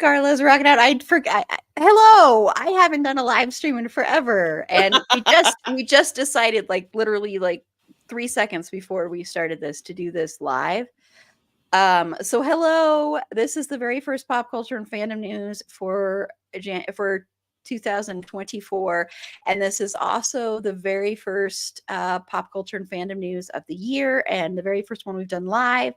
Carla's rocking out. I forgot. Hello, I haven't done a live stream in forever, and we just decided, like literally, like 3 seconds before we started this, to do this live. So hello, this is the very first pop culture and fandom news for 2024, and this is also the very first pop culture and fandom news of the year, and the very first one we've done live.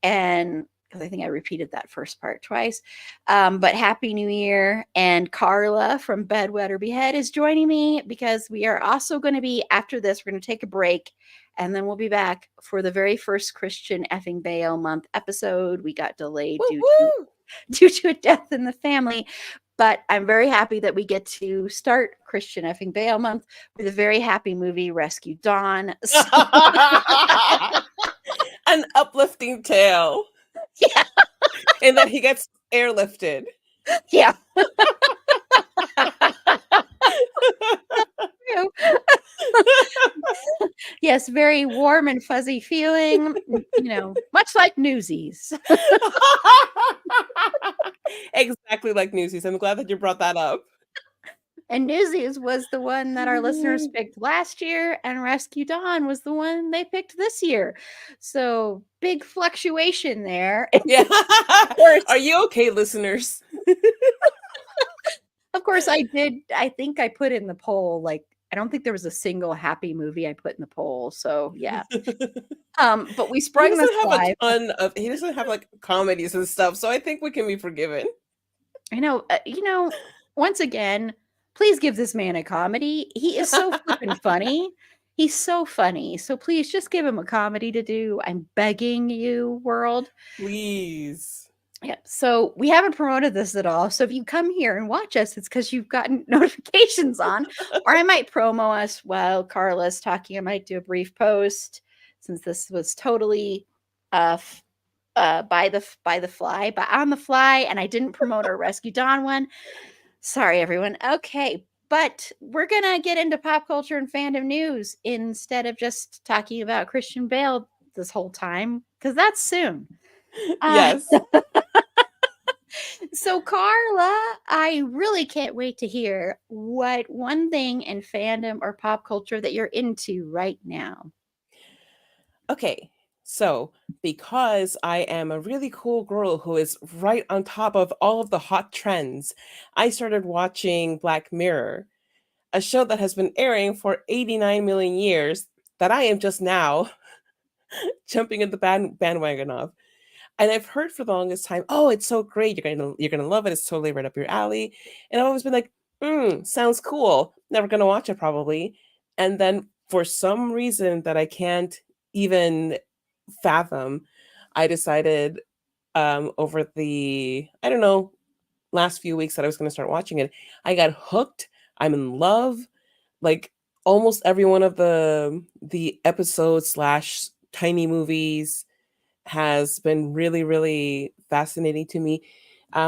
And because I think I repeated that first part twice. But Happy New Year. And Carla from Bedwetter Behead is joining me because we are also going to be, after this, we're going to take a break and then we'll be back for the very first Christian effing Bale month episode. We got delayed due to a death in the family. But I'm very happy that we get to start Christian effing Bale month with a very happy movie, Rescue Dawn. So An uplifting tale. yeah. And then he gets airlifted. Yeah. Yes, very warm and fuzzy feeling, much like Newsies. Exactly like Newsies. I'm glad that you brought that up. And Newsies was the one that our listeners picked last year, and Rescue Dawn was the one they picked this year. So big fluctuation there. Yeah. Are you okay, listeners? Of course, I think I put in the poll, like, I don't think there was a single happy movie I put in the poll. So yeah. But we sprung this live. He doesn't have like comedies and stuff, so I think we can be forgiven. I know, once again, please give this man a comedy. He is so flippin' funny. He's so funny. So please just give him a comedy to do. I'm begging you, world. Please. Yeah. So we haven't promoted this at all. So if you come here and watch us, it's because you've gotten notifications on. Or I might promo us while Carla's talking. I might do a brief post, since this was totally by the fly, but on the fly, and I didn't promote our Rescue Dawn one. Sorry, everyone. Okay, but we're gonna get into pop culture and fandom news instead of just talking about Christian Bale this whole time, because that's soon. Yes. So Carla, I really can't wait to hear what one thing in fandom or pop culture that you're into right now. Okay, so because I am a really cool girl who is right on top of all of the hot trends, I started watching Black Mirror, a show that has been airing for 89 million years that I am just now jumping in the bandwagon of. And I've heard for the longest time, oh, it's so great, you're gonna love it, it's totally right up your alley. And I've always been like, sounds cool. Never gonna watch it probably. And then for some reason that I can't even fathom, I decided over the, I don't know, last few weeks that I was gonna start watching it. I got hooked. I'm in love. Like almost every one of the episodes slash tiny movies has been really, really fascinating to me.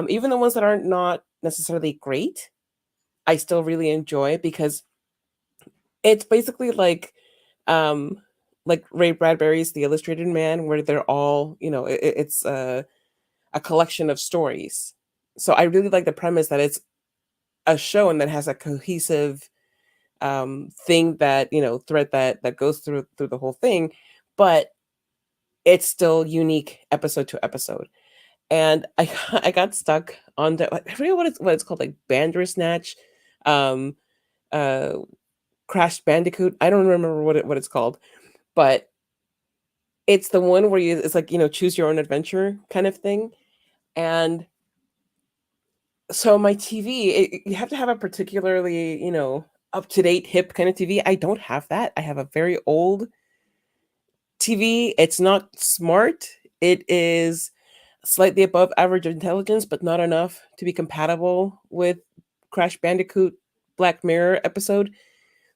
Even the ones that are not necessarily great, I still really enjoy it because it's basically like Ray Bradbury's The Illustrated Man, where they're all, it's a collection of stories. So I really like the premise that it's a show and that has a cohesive thing that, thread that goes through the whole thing, but it's still unique episode to episode. And I got stuck on the, I forget what it's called, like Bandersnatch, um, uh, Crash Bandicoot. I don't remember what it's called, but it's the one where it's like, choose your own adventure kind of thing. And so my TV, you have to have a particularly, up to date, hip kind of TV. I don't have that. I have a very old TV. It's not smart. It is slightly above average intelligence, but not enough to be compatible with Crash Bandicoot Black Mirror episode.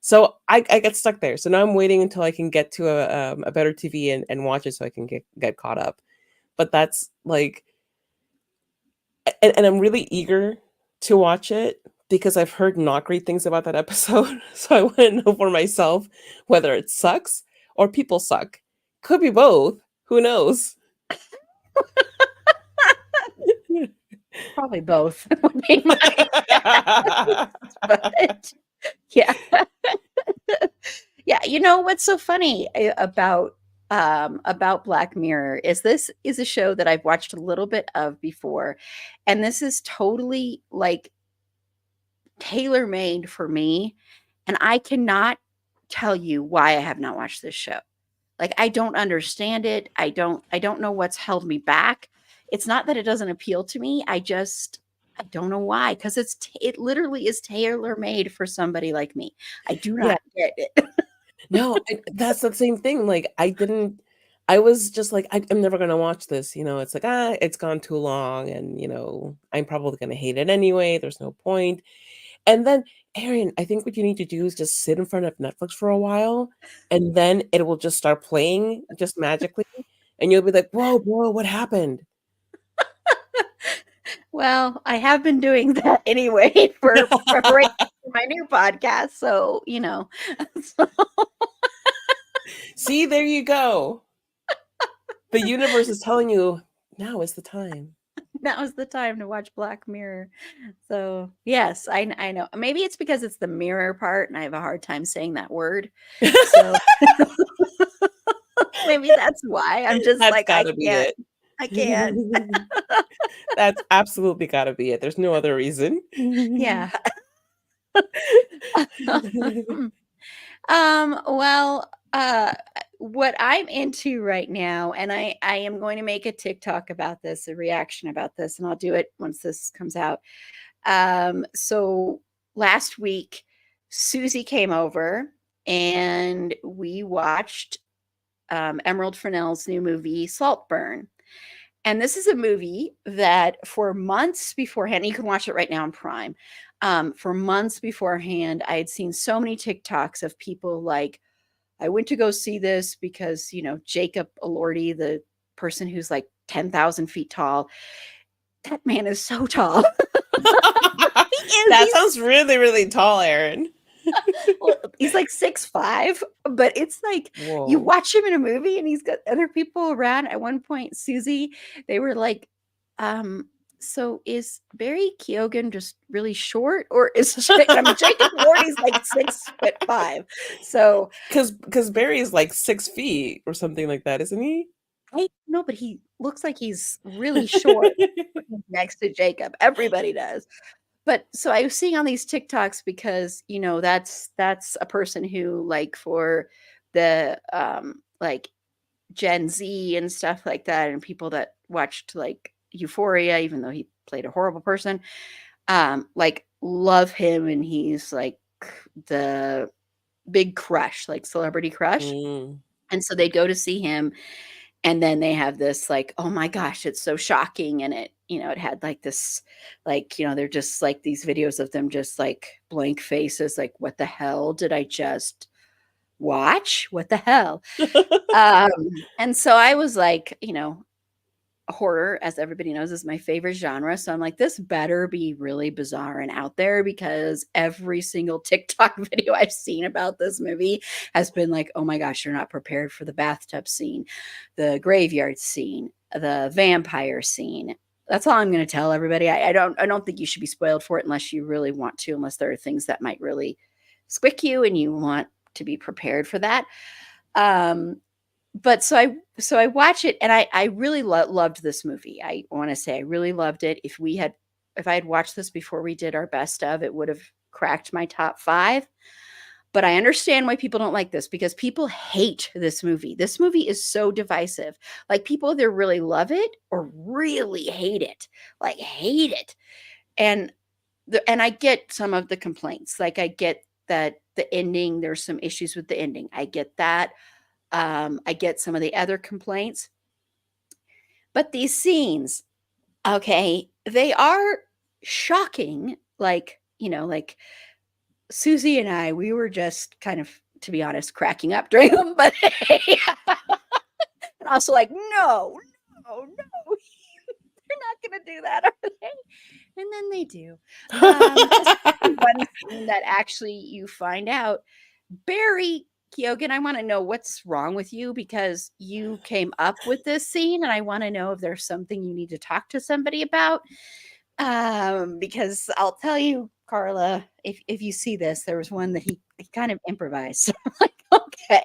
So I get stuck there. So now I'm waiting until I can get to a better TV and watch it so I can get caught up. But that's like, and I'm really eager to watch it because I've heard not great things about that episode. So I want to know for myself whether it sucks or people suck. Could be both. Who knows? Probably both would be my guess, but yeah. Yeah, you know what's so funny about Black Mirror is this is a show that I've watched a little bit of before, and this is totally, like, tailor-made for me, and I cannot tell you why I have not watched this show. Like, I don't understand it. I don't know what's held me back. It's not that it doesn't appeal to me. I don't know why, because it literally is tailor-made for somebody like me. I do Yeah. not get it. No, that's the same thing, like, I was just like, I'm never gonna watch this, it's like, it's gone too long and, I'm probably gonna hate it anyway, there's no point, and then, Erin, I think what you need to do is just sit in front of Netflix for a while, and then it will just start playing just magically, and you'll be like, "Whoa, bro, what happened?" Well, I have been doing that anyway for preparation for my new podcast, so, so See, there you go. The universe is telling you, now is the time. now is the time to watch Black Mirror. So, yes, I know. Maybe it's because it's the mirror part and I have a hard time saying that word. So, maybe that's why I'm just That's like, I gotta be can't. it. I can't. That's absolutely gotta be it. There's no other reason. Yeah. Well, what I'm into right now, and I am going to make a TikTok about this, a reaction about this, and I'll do it once this comes out. So last week, Susie came over and we watched Emerald Fennell's new movie, Saltburn. And this is a movie that for months beforehand, you can watch it right now on Prime. For months beforehand, I had seen so many TikToks of people like, I went to go see this because, Jacob Elordi, the person who's like 10,000 feet tall, that man is so tall. He is. That sounds really, really tall, Erin. Well, he's like 6'5", but it's like you Whoa. watch him in a movie and he's got other people around. At one point, Susie, they were like, so is Barry Keoghan just really short, or is Jacob Elordi's like 6'5"? So Because Barry is like 6 feet or something like that, isn't he? I don't know, but he looks like he's really short next to Jacob. Everybody does. But so I was seeing on these TikToks because, that's a person who, like, for the like Gen Z and stuff like that, and people that watched like Euphoria, even though he played a horrible person, like, love him, and he's like the big crush, like celebrity crush. Mm. And so they go to see him, and then they have this like, oh my gosh, it's so shocking. And it had like this, like, they're just like these videos of them just like blank faces, like, what the hell did I just watch? What the hell? um and so I was like, horror, as everybody knows, is my favorite genre. So I'm like, this better be really bizarre and out there, because every single TikTok video I've seen about this movie has been like, oh my gosh, you're not prepared for the bathtub scene, the graveyard scene, the vampire scene. That's all I'm going to tell everybody. I don't think you should be spoiled for it unless you really want to, unless there are things that might really squick you and you want to be prepared for that. Um, but so I watch it, and I really loved this movie. I want to say I really loved it. If I had watched this before we did our best of, it would have cracked my top 5. But I understand why people don't like this, because people hate this movie. This movie is so divisive. Like, people either really love it or really hate it. Like, hate it. And and I get some of the complaints. Like, I get that the ending, there's some issues with the ending. I get that. I get some of the other complaints, but these scenes, okay, they are shocking. Like, like Susie and I, we were just kind of, to be honest, cracking up during them, but and also like, no, no, no, they're not going to do that, are they? And then they do. Especially one scene that actually you find out, Barry Keoghan, I want to know what's wrong with you, because you came up with this scene, and I want to know if there's something you need to talk to somebody about. Because I'll tell you, Carla, if you see this, there was one that he kind of improvised. So I'm like, okay.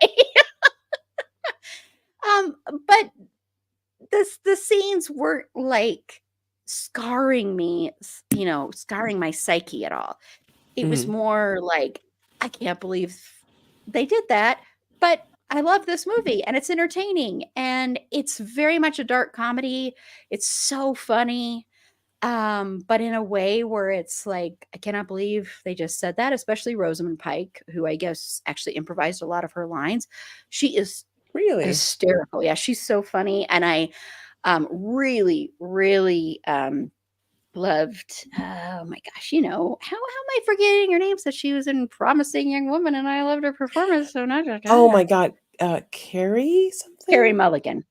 Um, but the scenes weren't like scarring me, scarring my psyche at all. It was Mhm. more like, I can't believe they did that, but I love this movie and it's entertaining and it's very much a dark comedy. It's so funny. But in a way where it's like, I cannot believe they just said that, especially Rosamund Pike, who I guess actually improvised a lot of her lines. She is Really? hysterical. Yeah, she's so funny. And I really, really loved, oh my gosh, how am I forgetting her name? So she was in Promising Young Woman and I loved her performance. So not Oh my god, Carrie Carrie something? Mulligan.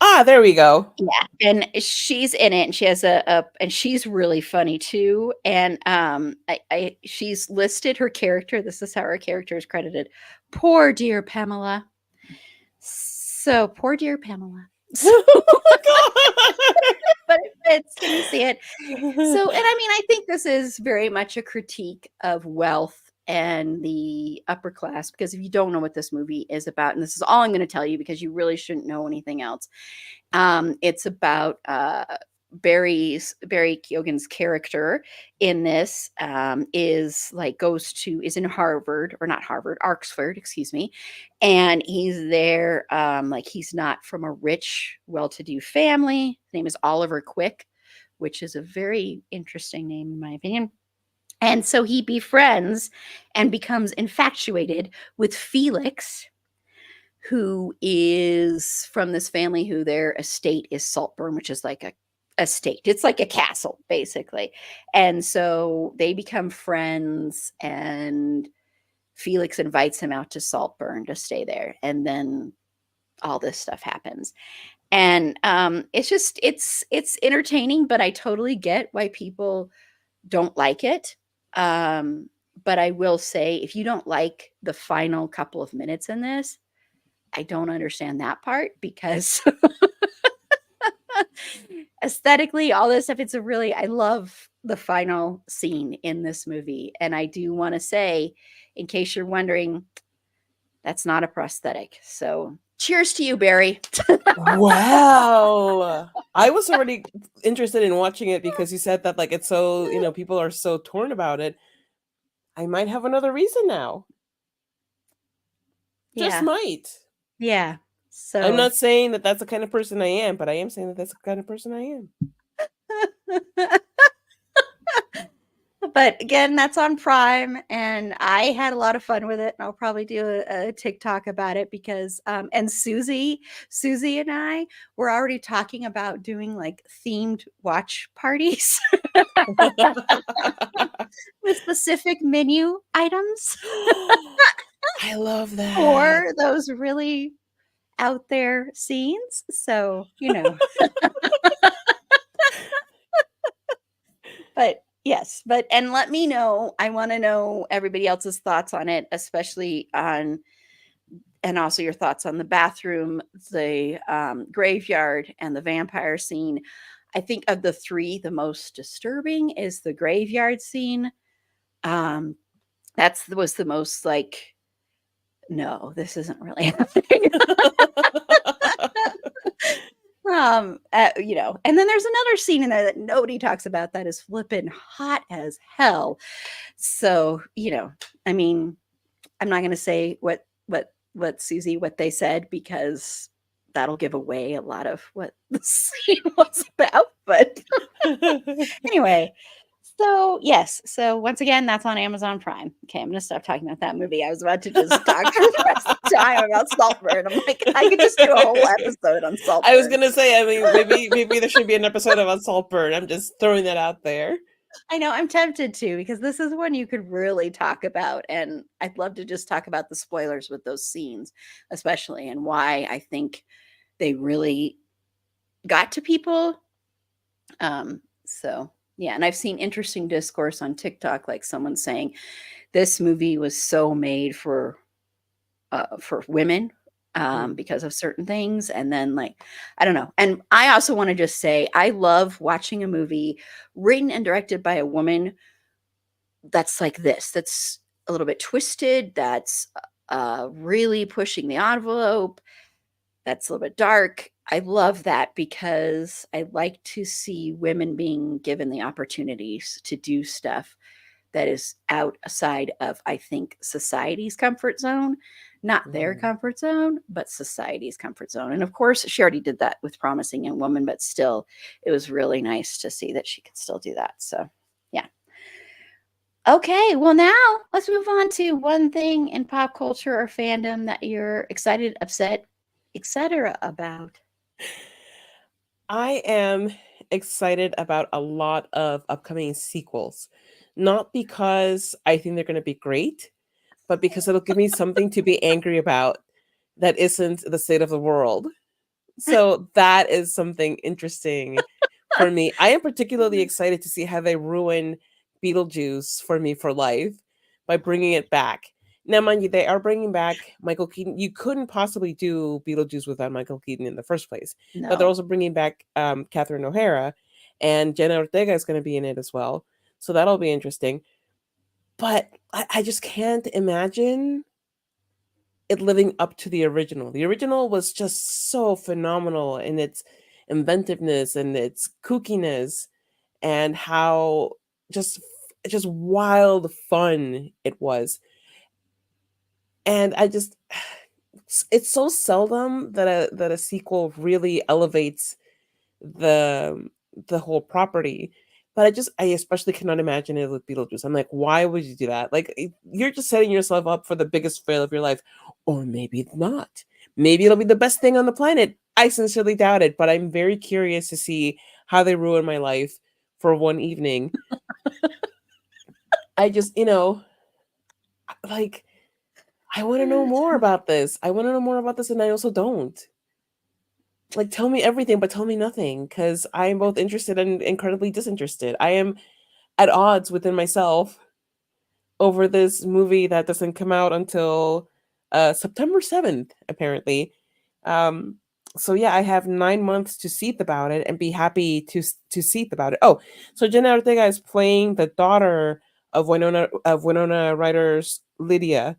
Ah, there we go. Yeah, and she's in it, and she has a and she's really funny too. And I she's listed her character. This is how her character is credited. Poor dear Pamela. So poor dear Pamela. So, Oh but it fits. Can you see it? my So, god. and I mean, I think this is very much a critique of wealth and the upper class. Because if you don't know what this movie is about, and this is all I'm going to tell you, because you really shouldn't know anything else. It's about Barry Keoghan's character in this is in Harvard, or not Harvard, Oxford, excuse me, and he's there. Like, he's not from a rich, well-to-do family. His name is Oliver Quick, which is a very interesting name in my opinion. And so he befriends and becomes infatuated with Felix, who is from this family who their estate is Saltburn, which is like a estate. It's like a castle, basically. And so they become friends, and Felix invites him out to Saltburn to stay there. And then all this stuff happens. And it's entertaining, but I totally get why people don't like it. Um, but I will say, if you don't like the final couple of minutes in this, I don't understand that part, because aesthetically, all this stuff, I love the final scene in this movie. And I do want to say, in case you're wondering, that's not a prosthetic. So cheers to you, Barry. Wow. I was already interested in watching it because you said that like it's so, people are so torn about it. I might have another reason now. Just Yeah. might. Yeah. I'm So not saying that that's the kind of person I am, but I am saying that that's the kind of person I am. but again, that's on Prime, and I had a lot of fun with it. And I'll probably do a TikTok about it, because and Susie and I were already talking about doing like themed watch parties with specific menu items I love that. for those really out there scenes. So, but yes, and let me know. I want to know everybody else's thoughts on it, especially on, and also your thoughts on the bathroom, the graveyard, and the vampire scene. I think of the three, the most disturbing is the graveyard scene. Um, that's was the most like, no, this isn't really happening. And then there's another scene in there that nobody talks about that is flippin' hot as hell. So, I mean, I'm not going to say what Susie, what they said, because that'll give away a lot of what the scene was about. But anyway, so yes. So once again, that's on Amazon Prime. Okay, I'm going to stop talking about that movie. I was about to just talk for the rest of the time about Saltburn. I'm like, I could just do a whole episode on I was Saltburn. gonna say, I mean, maybe there should be an episode of Saltburn. I'm just throwing that out there. I know, I'm tempted to, because this is one you could really talk about, and I'd love to just talk about the spoilers with those scenes, especially, and why I think they really got to people. So yeah, and I've seen interesting discourse on TikTok, like someone saying this movie was so made for women, Mm. because of certain things. And then, like, I don't know. And I also want to just say, I love watching a movie written and directed by a woman that's like this, that's a little bit twisted, that's really pushing the envelope, that's a little bit dark. I love that because I like to see women being given the opportunities to do stuff that is outside of, I think, society's comfort zone, not their Mhm. comfort zone, but society's comfort zone. And of course, she already did that with Promising Young Woman, but still, it was really nice to see that she could still do that. So, yeah. Okay, well, now let's move on to one thing in pop culture or fandom that you're excited, upset, etc. about. I am excited about a lot of upcoming sequels, not because I think they're going to be great, but because it'll give me something to be angry about that isn't the state of the world. So that is something interesting for me. I am particularly excited to see how they ruin Beetlejuice for me for life by bringing it back. Now, mind you, they are bringing back Michael Keaton. You couldn't possibly do Beetlejuice without Michael Keaton in the first place, but they're No. also bringing back Catherine O'Hara, and Jenna Ortega is going to be in it as well. So that'll be interesting. But I just can't imagine it living up to the original. The original was just so phenomenal in its inventiveness and its kookiness and how just just wild fun it was. And I just it's so seldom that a sequel really elevates the the whole property. But I especially cannot imagine it with Beetlejuice. I'm like, why would you do that? Like, you're just setting yourself up for the biggest fail of your life, or maybe not. Maybe it'll be the best thing on the planet. I sincerely doubt it, but I'm very curious to see how they ruin my life for one evening. I just, like, I want to know more about this. I want to know more about this, and I also don't. Like, tell me everything, but tell me nothing, because I am both interested and incredibly disinterested. I am at odds within myself over this movie that doesn't come out until September 7th, apparently. Um, so yeah, I have 9 months to seethe about it and be happy to seethe about it. Oh, so Jenna Ortega is playing the daughter of Winona Ryder's Lydia.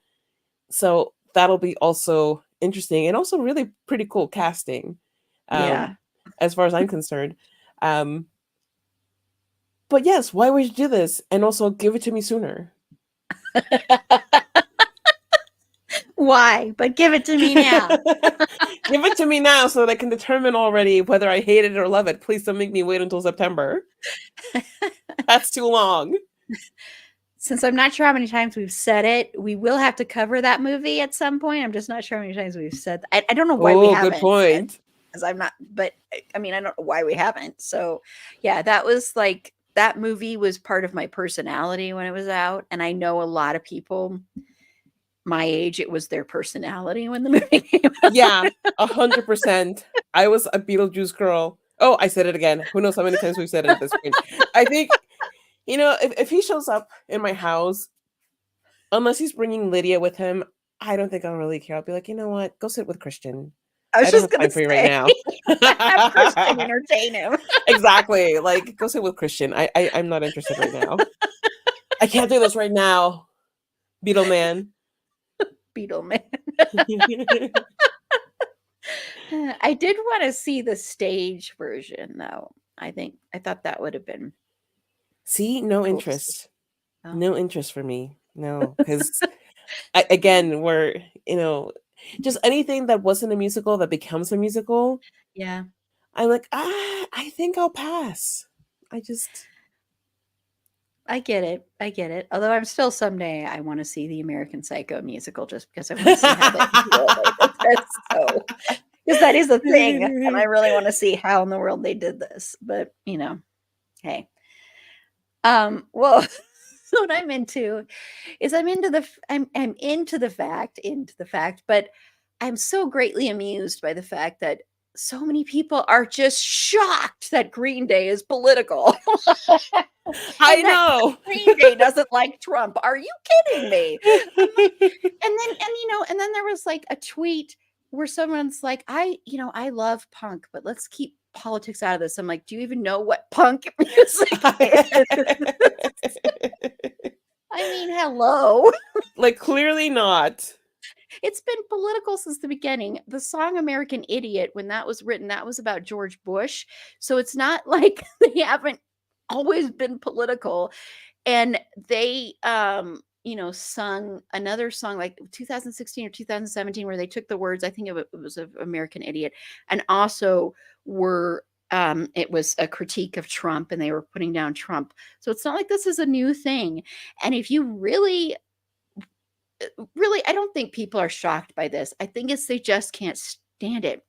So that'll be also interesting and also really pretty cool casting, Yeah. um, as far as I'm concerned. Um, but yes, why would you do this? And also give it to me sooner. Why? But give it to me now. Give it to me now so that I can determine already whether I hate it or love it. Please don't make me wait until September. That's too long. Since I'm not sure how many times we've said it, we will have to cover that movie at some point. I'm just not sure how many times we've said that. I don't know why we Oh, good haven't, point. because I'm not, but I mean, I don't know why we haven't. So, yeah, that was like, that movie was part of my personality when it was out. And I know a lot of people my age, it was their personality when the movie came out. Yeah, 100%. I was a Beetlejuice girl. Oh, I said it again. Who knows how many times we've said it at this point. I think, if he shows up in my house, unless he's bringing Lydia with him, I don't think I'll really care. I'll be like, you know what? Go sit with Christian. I was I don't just have going to time for you right say, now. have Christian entertain him. Exactly. Like, go sit with Christian. I'm not interested right now. I can't do this right now, Beetle Man. Beetle Man. I did want to see the stage version, though. I thought that would have been See, no cool to see. interest. Oh, No interest for me. No, because again, we're just anything that wasn't a musical that becomes a musical. yeah. I'm like, I think I'll pass. I just I get it. I get it. Although I'm still someday I want to see the American Psycho musical just because I want to see how they they did this. So, because that is a thing, and I really want to see how in the world they did this. But hey, well, what I'm into is I'm into the fact, but I'm so greatly amused by the fact that so many people are just shocked that Green Day is political. I And that know. Green Day doesn't like Trump. Are you kidding me? I'm like, and then there was like a tweet. where someone's like, I love punk, but let's keep politics out of this. I'm like, do you even know what punk music is? I mean, hello. Like, clearly not. It's been political since the beginning. The song American Idiot, when that was written, that was about George Bush. So it's not like they haven't always been political. And they sung another song like 2016 or 2017 where they took the words, I think it was of American Idiot, and also were it was a critique of Trump, and they were putting down Trump. So it's not like this is a new thing. And if you really, I don't think people are shocked by this. I think it's they just can't stand it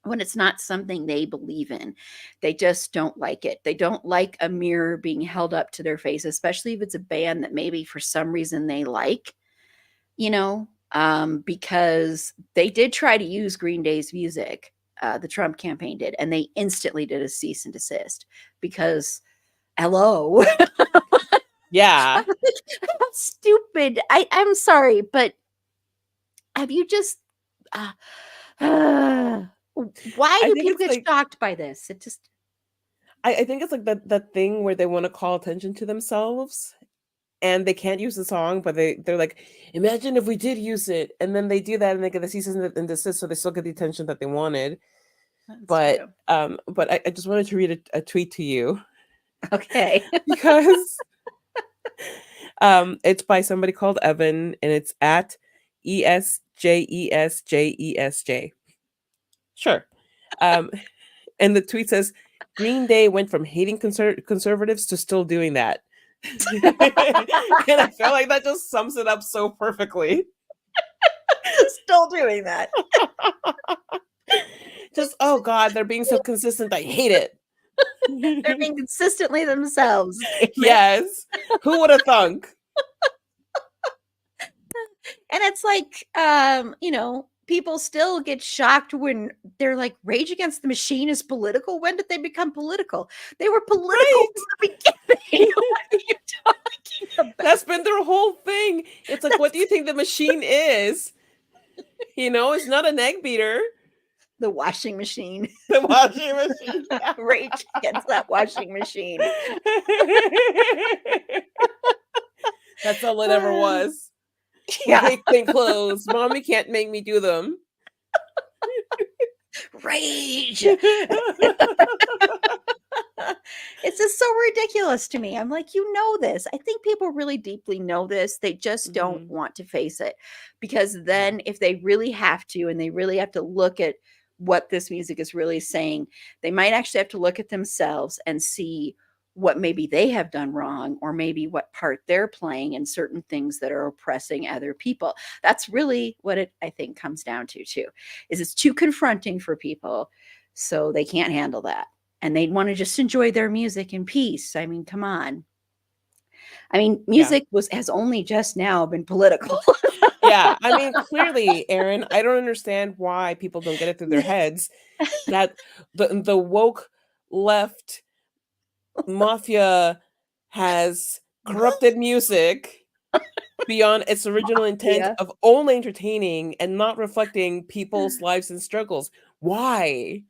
when it's not something they believe in. They just don't like it. They don't like a mirror being held up to their face, especially if it's a band that maybe for some reason they like, because they did try to use Green Day's music. The Trump campaign did, and they instantly did a cease and desist because, hello. Yeah. How stupid. I'm sorry, but have you just why I do think people it's get like shocked by this? It just I think it's like that thing where they want to call attention to themselves and they can't use the song, but they're like, imagine if we did use it, and then they do that and they get the cease and desist, so they still get the attention that they wanted. that's But true. I just wanted to read a tweet to you Okay. because it's by somebody called Evan, and it's at ESJESJESJ. Sure. Um, and the tweet says, Green Day went from hating conservatives to still doing that. And I feel like that just sums it up so perfectly. Still doing that. Just, oh God, they're being so consistent. I hate it. They're being consistently themselves. Damn it. Yes. Who would have thunk? And it's like, people still get shocked when they're like, Rage Against the Machine is political. When did they become political? They were political Right. from the beginning. What are you talking about? That's been their whole thing. It's like, what do you think the machine is? It's not an egg beater. The washing machine. The washing machine. Rage Against that washing machine. That's all it ever was. Yeah. I hate clean clothes. Mommy can't make me do them. Rage. It's just so ridiculous to me. I'm like, you know this. I think people really deeply know this. They just don't want to face it, because then if they really have to, and they really have to look at what this music is really saying, they might actually have to look at themselves and see what maybe they have done wrong, or maybe what part they're playing in certain things that are oppressing other people. That's really what it, I think, comes down to too, is it's too confronting for people, so they can't handle that. And they want to just enjoy their music in peace. I mean, come on. I mean, music has only just now been political. Yeah. I mean, clearly, Aaron, I don't understand why people don't get it through their heads that the woke left mafia has corrupted music beyond its original intent of only entertaining and not reflecting people's lives and struggles. Why?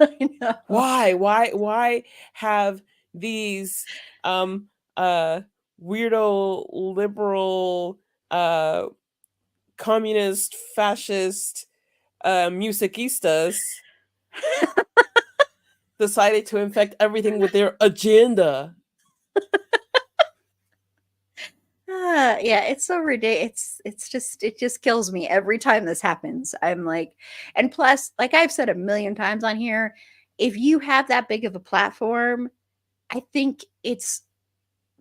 I know. Why have these weirdo liberal communist fascist musicistas decided to infect everything with their agenda? Yeah, it's so ridiculous. It just kills me every time this happens. I'm like, and plus, like I've said a million times on here, if you have that big of a platform, I think it's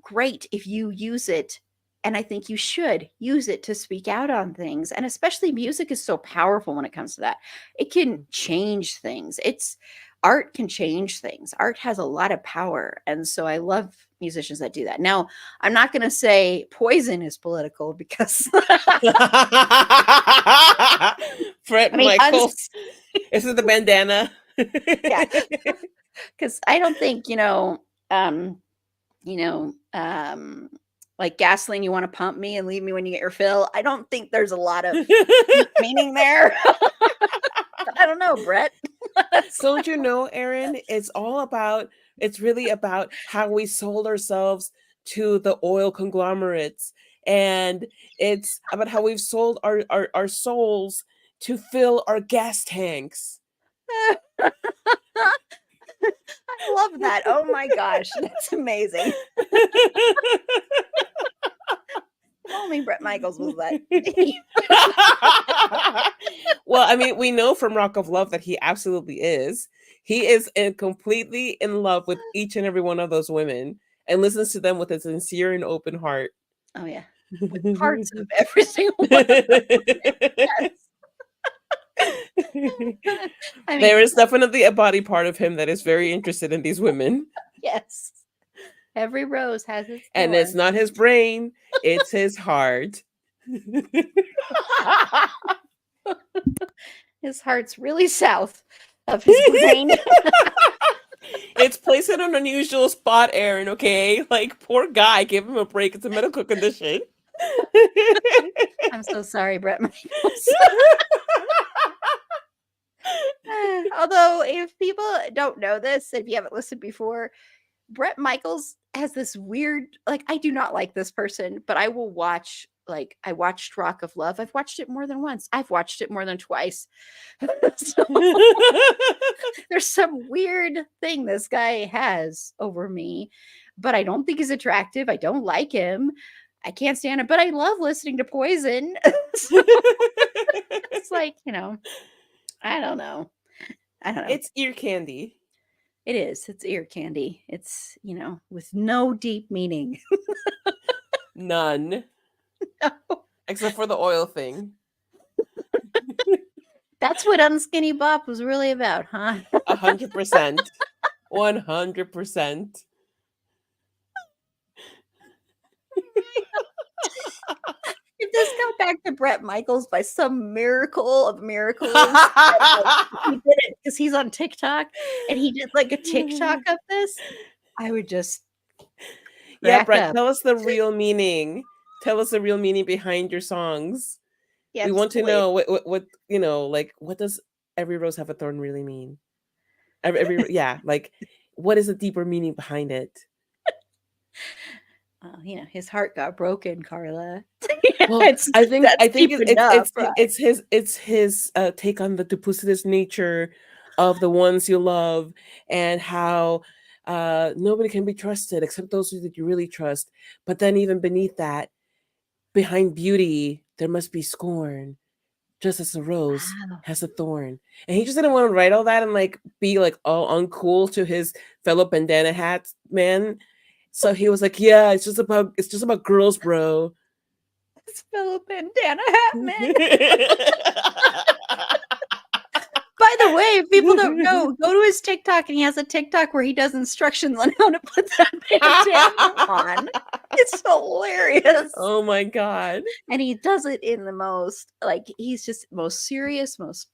great if you use it. And I think you should use it to speak out on things. And especially music is so powerful when it comes to that. It can change things. Art can change things. Art has a lot of power. And so I love musicians that do that. Now, I'm not going to say Poison is political, because Fred Michaels. Is it the bandana? Yeah. Because I don't think, like Gasoline, You Want to Pump Me and Leave Me When You Get Your Fill. I don't think there's a lot of meaning there. don't know, Brett. Don't you know, Erin? It's really about how we sold ourselves to the oil conglomerates. And it's about how we've sold our souls to fill our gas tanks. I love that. Oh my gosh, that's amazing. If only Brett Michaels was that deep. Well, I mean, we know from Rock of Love that he absolutely is. He is completely in love with each and every one of those women and listens to them with a sincere and open heart. Oh yeah, with parts of every single one of them. Yes. I mean, There is definitely a body part of him that is very interested in these women. yes. Every rose has its And it's thorn. not his brain, it's his heart. His heart's really south of his brain. It's placed in an unusual spot, Aaron, okay? Like, poor guy, give him a break. It's a medical condition. I'm so sorry, Brett Michaels. Although, if people don't know this, if you haven't listened before, Brett Michaels has this weird, like, I do not like this person, but I will watch, like, I watched Rock of Love. I've watched it more than once. I've watched it more than twice. So there's some weird thing this guy has over me, but I don't think he's attractive. I don't like him. I can't stand it, but I love listening to Poison. So it's like, I don't know. I don't know. It's ear candy. It is. It's ear candy. It's, with no deep meaning. None. No. Except for the oil thing. That's what Unskinny Bop was really about, huh? 100%. 100%. If this got back to Brett Michaels by some miracle of miracles, he did it because he's on TikTok and he did like a TikTok of this, I would just Yeah, crack Brett, up. tell us the real meaning. Tell us the real meaning behind your songs. Yes, We want to please. know what like, what does every rose have a thorn really mean? Yeah, like, what is the deeper meaning behind it? His heart got broken, Carla. Well, That's I think deep enough, right? it's his take on the duplicitous nature of the ones you love, and how nobody can be trusted except those that you really trust. But then even beneath that, behind beauty, there must be scorn, just as a rose Wow. has a thorn. And he just didn't want to write all that and like be like all uncool to his fellow bandana hat man. So he was like, yeah, it's just about girls, bro. It's Philip Bandana Hat Man. By the way, if people don't know, go to his TikTok and he has a TikTok where he does instructions on how to put that bandana on. It's hilarious. Oh my god. And he does it in the most, like, he's just most serious, most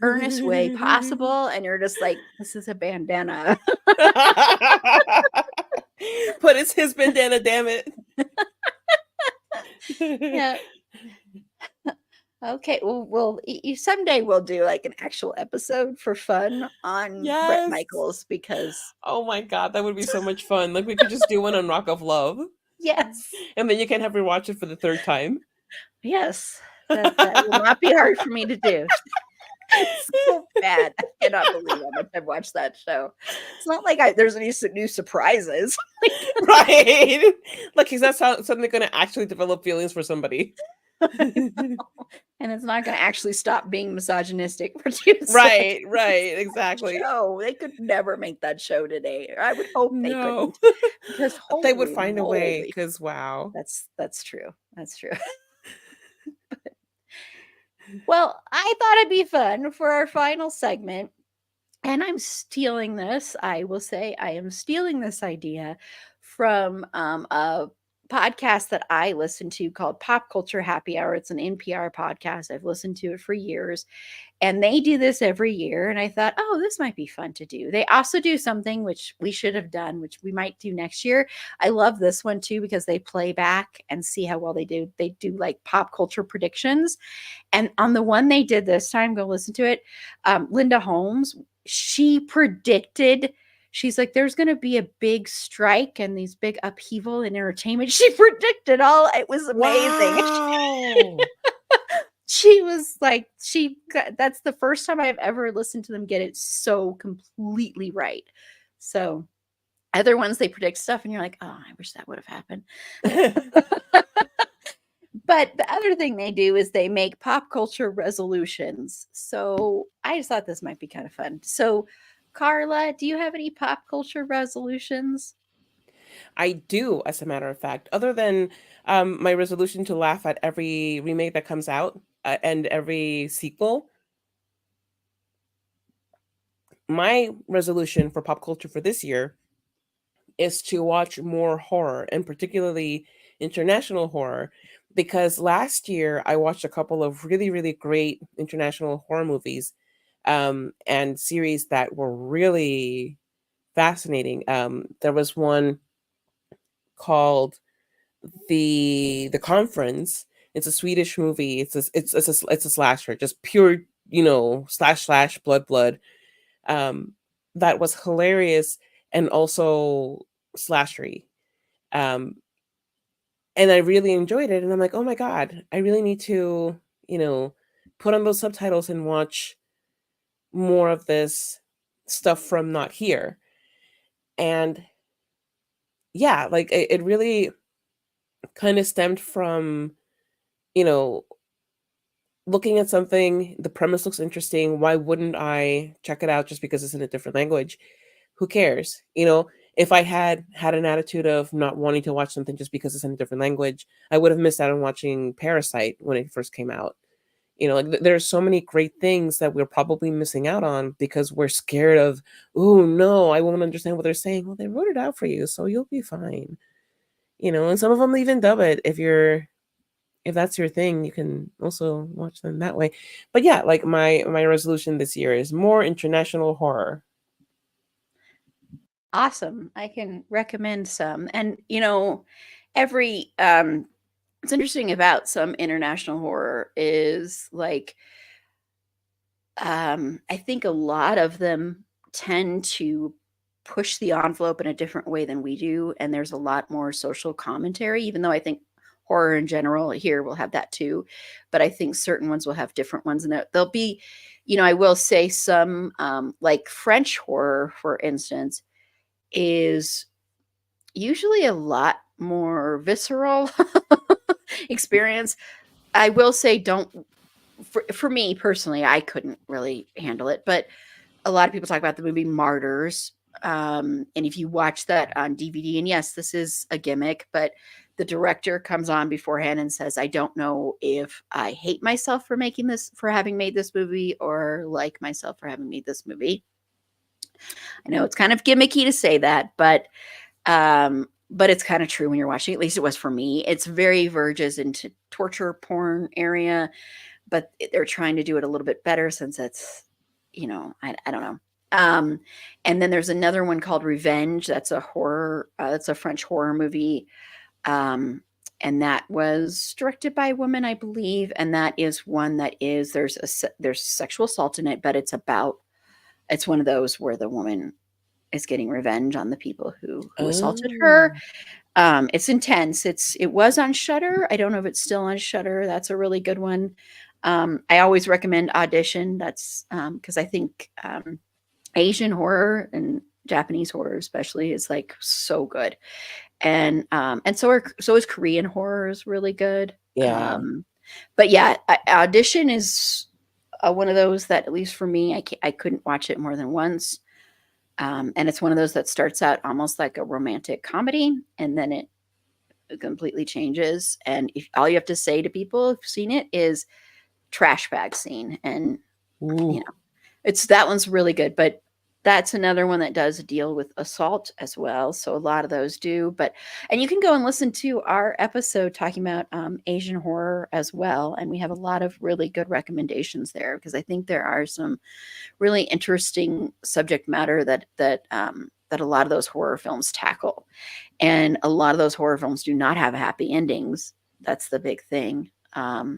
earnest way possible. And you're just like, this is a bandana. But it's his bandana, damn it. Yeah. Okay, well, someday we'll do like an actual episode for fun on Brett Yes. Michaels because Oh my god, that would be so much fun. Like, we could just do one on Rock of Love. yes, And then you can have rewatch it for the third time. yes, that will not be hard for me to do. It's so bad. I cannot believe how much I've watched that show. It's not like there's any new surprises. Right? Like, he's not suddenly going to actually develop feelings for somebody. And it's not going to actually stop being misogynistic for two Right, exactly. show. They could never make that show today. I would hope they No. couldn't. Because They would find a way, moly. because wow. That's true. That's true. Well, I thought it'd be fun for our final segment. And I'm stealing this. I will say I am stealing this idea from a podcast that I listen to called Pop Culture Happy Hour. It's an NPR podcast. I've listened to it for years. And they do this every year. And I thought, oh, this might be fun to do. They also do something which we should have done, which we might do next year. I love this one too because they play back and see how well they do. They do like pop culture predictions. And on the one they did this time, go listen to it. Linda Holmes, she predicted, she's like, there's going to be a big strike and these big upheaval in entertainment. She predicted all. It was amazing. Wow. She was like, that's the first time I've ever listened to them get it so completely right. So other ones, they predict stuff and you're like, oh, I wish that would have happened. But the other thing they do is they make pop culture resolutions. So I just thought this might be kind of fun. So, Carla, do you have any pop culture resolutions? I do, as a matter of fact. Other than my resolution to laugh at every remake that comes out and every sequel, my resolution for pop culture for this year is to watch more horror, and particularly international horror, because last year I watched a couple of really, really great international horror movies and series that were really fascinating. There was one called the Conference. It's a Swedish movie. It's a slasher, just pure, slash blood. Um, that was hilarious and also slashery. Um, and I really enjoyed it. And I'm like, oh my god, I really need to, you know, put on those subtitles and watch more of this stuff from not here. And yeah, like it really kind of stemmed from, you know, looking at something, the premise looks interesting. Why wouldn't I check it out just because it's in a different language? Who cares? If I had an attitude of not wanting to watch something just because it's in a different language, I would have missed out on watching Parasite when it first came out. There's so many great things that we're probably missing out on because we're scared of, oh no, I won't understand what they're saying. Well, they wrote it out for you, so you'll be fine. And some of them even dub it if that's your thing, you can also watch them that way. But yeah, like my resolution this year is more international horror. Awesome. I can recommend some. And every what's interesting about some international horror is like I think a lot of them tend to push the envelope in a different way than we do, and there's a lot more social commentary, even though I think horror in general here will have that too, but I think certain ones will have different ones, and there'll be, I will say some, like French horror, for instance, is usually a lot more visceral experience. I will say, don't for me personally, I couldn't really handle it, but a lot of people talk about the movie Martyrs. And if you watch that on DVD, and yes, this is a gimmick, but the director comes on beforehand and says, I don't know if I hate myself for having made this movie, or like myself for having made this movie. I know it's kind of gimmicky to say that, but it's kind of true when you're watching. At least it was for me. It's very verges into torture porn area, but they're trying to do it a little bit better since it's, I don't know. And then there's another one called Revenge. That's a horror. That's a French horror movie. And that was directed by a woman, I believe. And that is one that is, there's sexual assault in it, but it's one of those where the woman is getting revenge on the people who assaulted her. Oh. It's intense. It was on Shudder. I don't know if it's still on Shudder. That's a really good one. I always recommend Audition. That's because I think Asian horror and Japanese horror especially is like so good, and so is Korean horror is really good. Yeah. But yeah, Audition is one of those that, at least for me, I couldn't watch it more than once. And it's one of those that starts out almost like a romantic comedy, and then it completely changes. And if all you have to say to people who've seen it is trash bag scene, and Ooh. it's that one's really good. But That's another one that does deal with assault as well. So a lot of those do. But and you can go and listen to our episode talking about Asian horror as well. And we have a lot of really good recommendations there because I think there are some really interesting subject matter that a lot of those horror films tackle. And a lot of those horror films do not have happy endings. That's the big thing.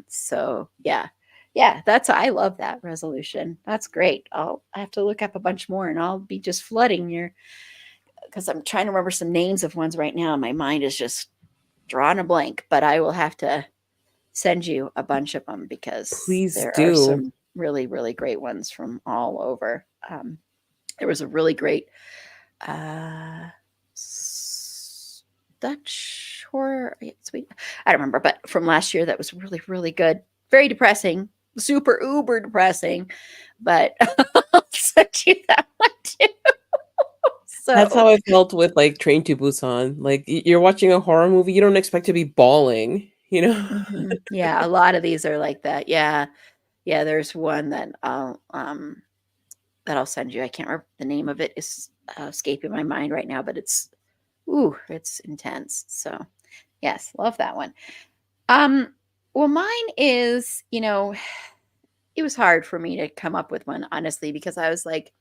So yeah, yeah, that's I love that resolution. That's great. I have to look up a bunch more, and I'll be just flooding your because I'm trying to remember some names of ones right now. My mind is just drawing a blank, but I will have to send you a bunch of them because Please there are do. some really really great ones from all over. There was a really great uh, Dutch horror. Sweet. I don't remember, but from last year that was really, really good. Very depressing, super uber depressing, but I'll send you that one too. That's So, how I felt with like Train to Busan. Like you're watching a horror movie, you don't expect to be bawling, you know? yeah, a lot of these are like that. Yeah, yeah. There's one that I'll send you. I can't remember the name of it. Is escaping my mind right now, but it's intense. So yes, love that one. Um, well, mine is, it was hard for me to come up with one, honestly, because I was like,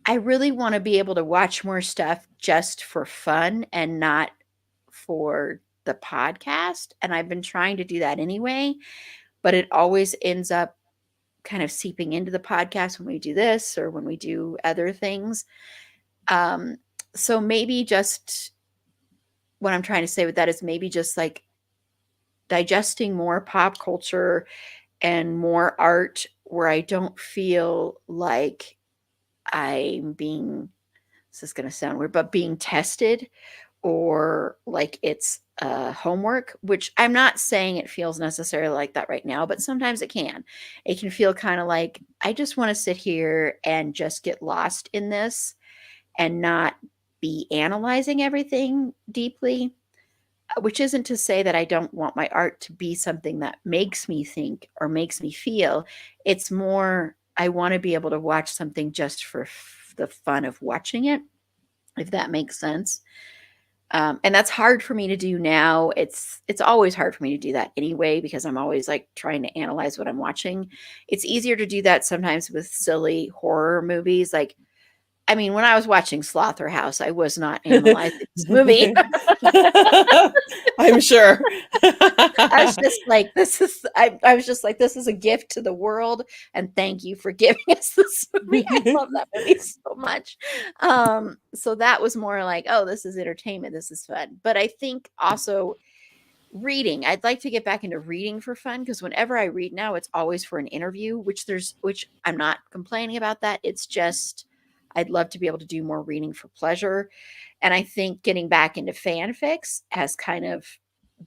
I really want to be able to watch more stuff just for fun and not for the podcast. And I've been trying to do that anyway, but it always ends up kind of seeping into the podcast when we do this or when we do other things. Um, so maybe just what I'm trying to say with that is maybe just like digesting more pop culture and more art where I don't feel like I'm being, this is going to sound weird, but being tested or like it's homework, which I'm not saying it feels necessarily like that right now, but sometimes it can. It can feel kind of like I just want to sit here and just get lost in this and not be analyzing everything deeply, which isn't to say that I don't want my art to be something that makes me think or makes me feel. It's more, I want to be able to watch something just for the fun of watching it, if that makes sense. And that's hard for me to do now. It's always hard for me to do that anyway because I'm always like trying to analyze what I'm watching. It's easier to do that sometimes with silly horror movies. Like, I mean, when I was watching Slaughterhouse, I was not analyzing this movie. I'm sure. I was just like, I was just like, this is a gift to the world, and thank you for giving us this movie. I love that movie so much. So that was more like, oh, this is entertainment, this is fun. But I think also reading, I'd like to get back into reading for fun because whenever I read now, it's always for an interview, which I'm not complaining about that. It's just I'd love to be able to do more reading for pleasure. And I think getting back into fanfics has kind of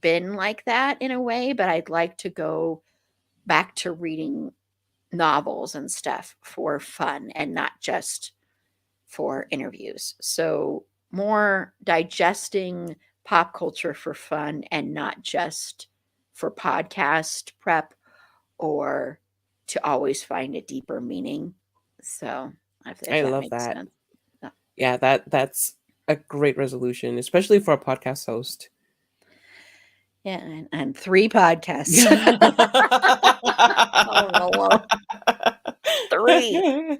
been like that in a way, but I'd like to go back to reading novels and stuff for fun and not just for interviews. So more digesting pop culture for fun and not just for podcast prep or to always find a deeper meaning. So if I that love makes that. sense. Yeah. Yeah, that's a great resolution, especially for a podcast host. Yeah, and 3 podcasts. Oh, no, well, 3,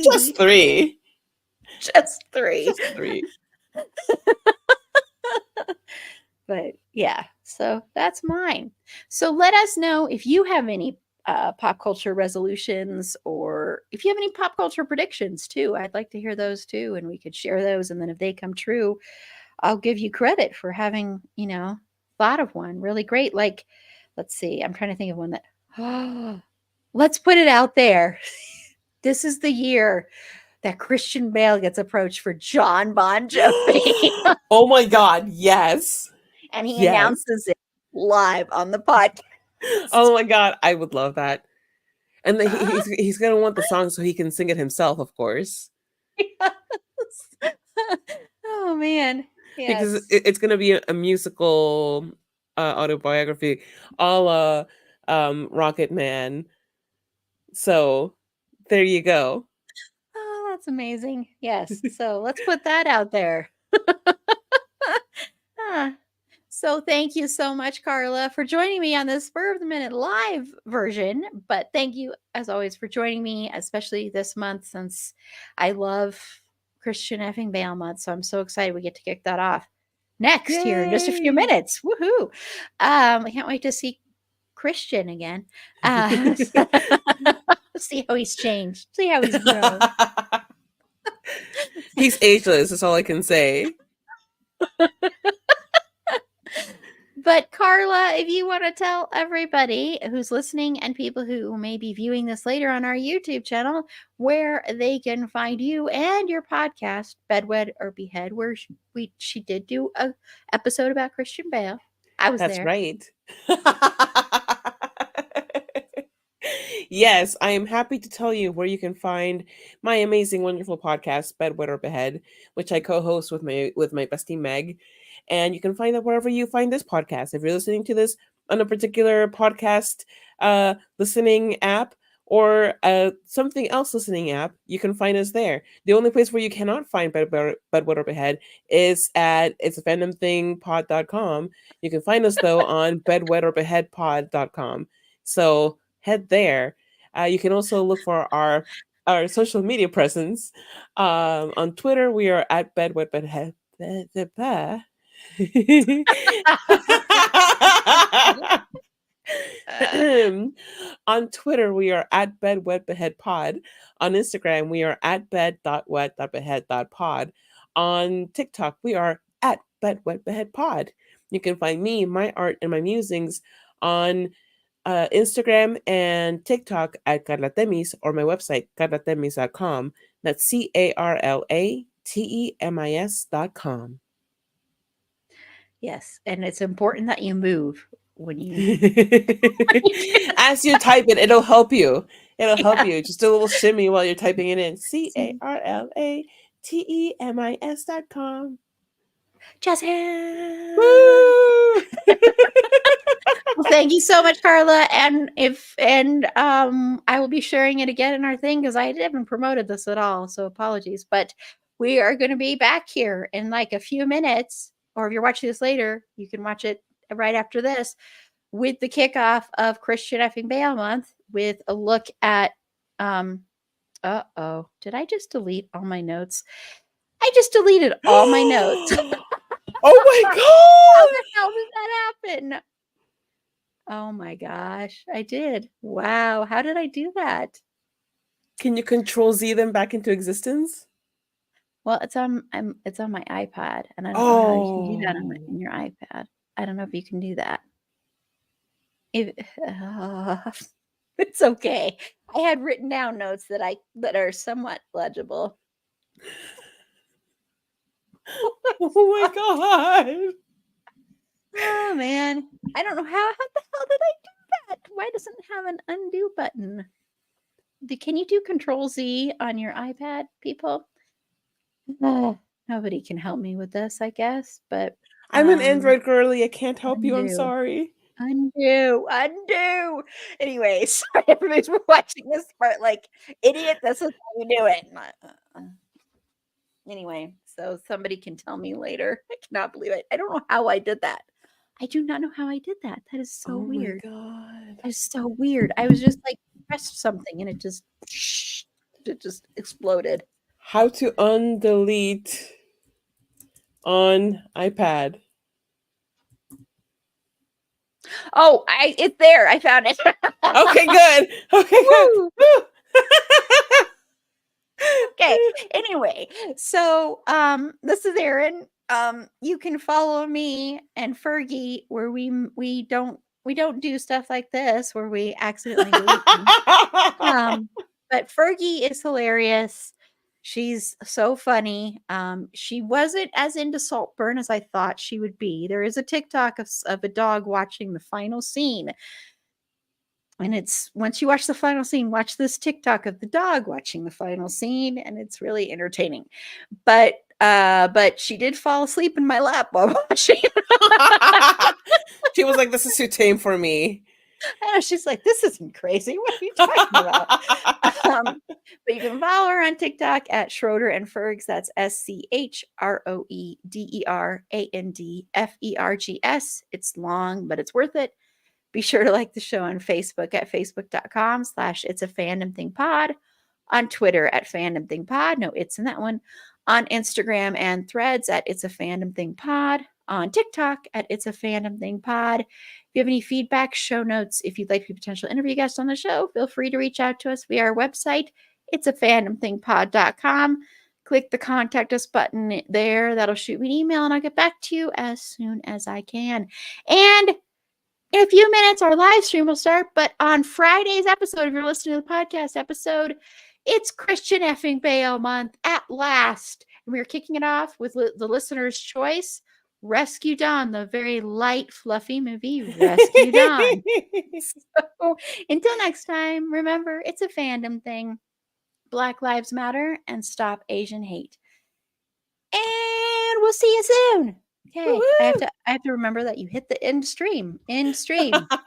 Just 3, three. just 3. Just three. But yeah, so that's mine. So let us know if you have any pop culture resolutions or if you have any pop culture predictions too. I'd like to hear those too, and we could share those. And then if they come true, I'll give you credit for having, thought of one really great. Like, let's see, I'm trying to think of one that, let's put it out there. This is the year that Christian Bale gets approached for John Bon Jovi. Oh my God, yes. And he Yes. announces it live on the podcast. Oh my God, I would love that. And he's gonna want the song so he can sing it himself, of course, Yes. Oh man. because Yes. it's gonna be a musical autobiography, a la Rocket Man. So there you go. That's amazing. Yes. So let's put that out there. Ah, so thank you so much, Carla, for joining me on this Spur of the Minute live version. But thank you, as always, for joining me, especially this month since I love Christian effing Bale month. So I'm so excited we get to kick that off next here in just a few Yay! minutes. Woohoo! I can't wait to see Christian again. See how he's changed. See how he's grown. He's ageless, is all I can say. But Carla, if you want to tell everybody who's listening and people who may be viewing this later on our YouTube channel where they can find you and your podcast, Bedwed or Behead, where she did do a episode about Christian Bale. I was That's there. right. Yes, I am happy to tell you where you can find my amazing, wonderful podcast, Bedwet or Behead, which I co-host with my bestie Meg. And you can find it wherever you find this podcast. If you're listening to this on a particular podcast listening app or something else listening app, you can find us there. The only place where you cannot find Bedwet or Behead is at it's a fandom thing pod.com. You can find us though on bedwetorbehedpod.com. So head there. You can also look for our social media presence. On Twitter, we are at bedwetbedhead. On Twitter, we are at bedwetbeheadpod. On Instagram, we are at bed.wet.behead.pod. On TikTok, we are at bedwetbeheadpod. You can find me, my art, and my musings on Instagram and TikTok at Carlatemis or my website, carlatemis.com. That's CARLATEMIS.com. Yes, and it's important that you move when you. As you type it, it'll help you. It'll help Yeah. you. Just do a little shimmy while you're typing it in. CARLATEMIS.com. Just Woo! well, thank you so much, Carla. And I will be sharing it again in our thing because I haven't promoted this at all. So apologies. But we are going to be back here in like a few minutes. Or if you're watching this later, you can watch it right after this with the kickoff of Christian effing Bale month with a look at did I just delete all my notes? I just deleted all my notes. Oh my How god! the hell did that happen? Oh my gosh, I did. Wow, how did I do that? Can you control Z them back into existence? Well, it's on my iPad, and I don't know how you can do that Oh. in your iPad. I don't know if you can do that. If it's okay. I had written down notes that are somewhat legible. Oh my god. Oh man, I don't know how the hell did I do that? Why doesn't it have an undo button? Can you do Control Z on your iPad, people? Nobody can help me with this, I guess. But I'm an Android girly. I can't help you. I'm undo, sorry. undo. Anyway, sorry everybody's watching this part like idiot. This is how you do it. Anyway, so somebody can tell me later. I cannot believe it. I don't know how I did that. I do not know how I did that. That is so Oh my weird. god. That is so weird. I was just like pressed something and it just exploded. How to undelete on iPad. Oh, it's there. I found it. Okay, good. Okay, good. Woo! Okay. Anyway, so this is Erin. You can follow me and Fergie where we don't do stuff like this where we accidentally delete things. But Fergie is hilarious. She's so funny. She wasn't as into Saltburn as I thought she would be. There is a TikTok of a dog watching the final scene. And it's once you watch the final scene, watch this TikTok of the dog watching the final scene, and it's really entertaining. But she did fall asleep in my lap while watching. She was like, "This is too tame for me." I know, she's like, "This isn't crazy. What are you talking about?" But you can follow her on TikTok at Schroeder and Fergs. That's SCHROEDERANDFERGS. It's long, but it's worth it. Be sure to like the show on Facebook at facebook.com/It's a Fandom Thing Pod, on Twitter at Fandom Thing Pod. No, it's in that one. On Instagram and Threads at It's a Fandom Thing Pod. On TikTok at It's a Fandom Thing Pod. If you have any feedback, show notes, if you'd like to be a potential interview guest on the show, feel free to reach out to us via our website, it's a fandomthingpod.com. Click the contact us button there. That'll shoot me an email and I'll get back to you as soon as I can. And in a few minutes, our live stream will start. But on Friday's episode, if you're listening to the podcast episode, it's Christian effing Bale month at last. And we are kicking it off with the listener's choice, Rescue Dawn, the very light, fluffy movie Rescue Dawn. So until next time, remember, it's a fandom thing. Black Lives Matter and stop Asian hate. And we'll see you soon. Okay, I have to remember that you hit the end stream.